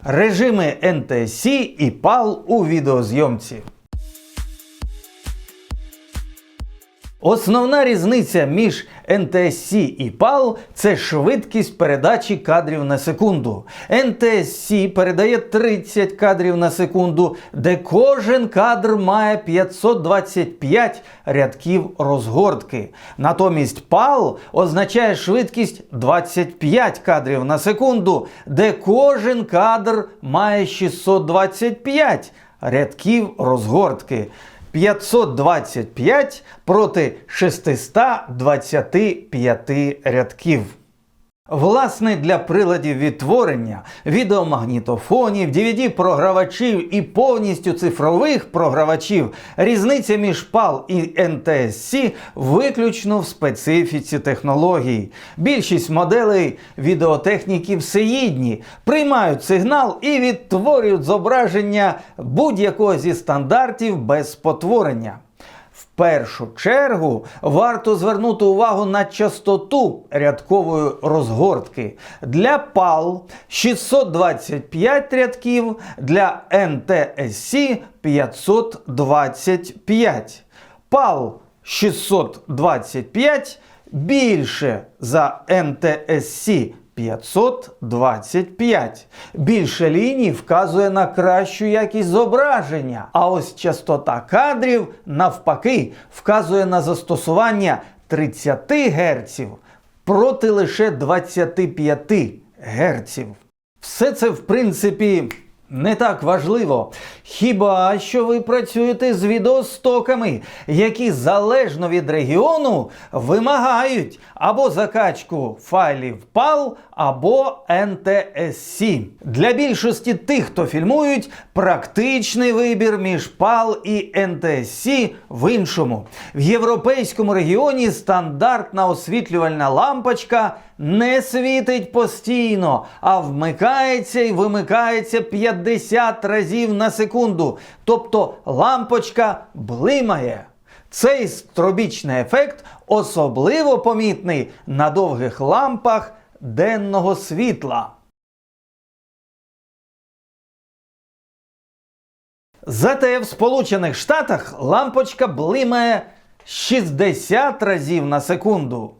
Режими NTSC і PAL у відеозйомці. Основна різниця між NTSC і PAL – це швидкість передачі кадрів на секунду. NTSC передає 30 кадрів на секунду, де кожен кадр має 525 рядків розгортки. Натомість PAL означає швидкість 25 кадрів на секунду, де кожен кадр має 625 рядків розгортки. 525 проти 625 рядків. Власне, для приладів відтворення, відеомагнітофонів, DVD-програвачів і повністю цифрових програвачів різниця між PAL і NTSC виключно в специфіці технологій. Більшість моделей відеотехніки всеїдні, приймають сигнал і відтворюють зображення будь-якого зі стандартів без спотворення. В першу чергу варто звернути увагу на частоту рядкової розгортки. Для PAL 625 рядків, для NTSC 525. PAL 625 більше за NTSC 525. Більше ліній вказує на кращу якість зображення, а ось частота кадрів, навпаки, вказує на застосування 30 Гц проти лише 25 Гц. Все це, в принципі, не так важливо. Хіба що ви працюєте з відеостоками, які залежно від регіону вимагають або закачку файлів PAL, або NTSC. Для більшості тих, хто фільмують, практичний вибір між PAL і NTSC в іншому. В європейському регіоні стандартна освітлювальна лампочка не світить постійно, а вмикається і вимикається 50 разів на секунду. Тобто лампочка блимає. Цей стробічний ефект особливо помітний на довгих лампах денного світла. Зате в Сполучених Штатах лампочка блимає 60 разів на секунду.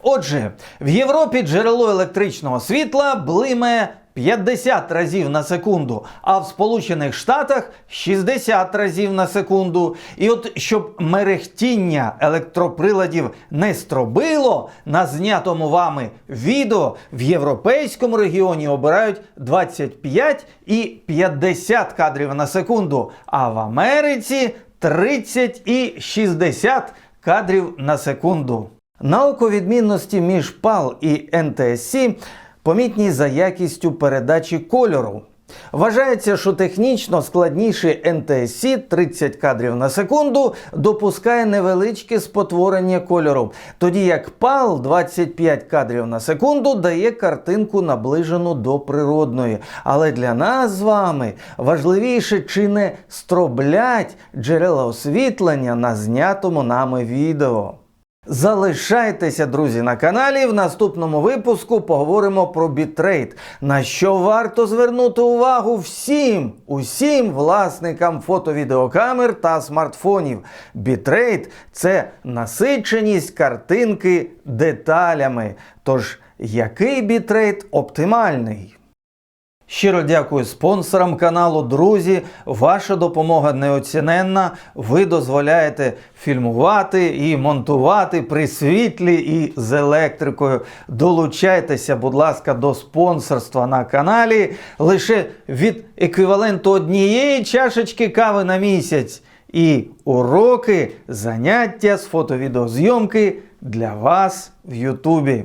Отже, в Європі джерело електричного світла блимає 50 разів на секунду, а в Сполучених Штатах 60 разів на секунду. І от щоб мерехтіння електроприладів не стробило на знятому вами відео, в європейському регіоні обирають 25 і 50 кадрів на секунду, а в Америці 30 і 60 кадрів на секунду. Науковідмінності між PAL і NTSC помітні за якістю передачі кольору. Вважається, що технічно складніший NTSC 30 кадрів на секунду допускає невеличке спотворення кольору, тоді як PAL 25 кадрів на секунду дає картинку наближену до природної. Але для нас з вами важливіше, чи не строблять джерела освітлення на знятому нами відео. Залишайтеся, друзі, на каналі. В наступному випуску поговоримо про бітрейт, на що варто звернути увагу усім власникам фото-відеокамер та смартфонів. Бітрейт – це насиченість картинки деталями. Тож, який бітрейт оптимальний? Щиро дякую спонсорам каналу. Друзі, ваша допомога неоціненна. Ви дозволяєте фільмувати і монтувати при світлі і з електрикою. Долучайтеся, будь ласка, до спонсорства на каналі. Лише від еквіваленту однієї чашечки кави на місяць. І уроки, заняття з фото-відеозйомки для вас в Ютубі.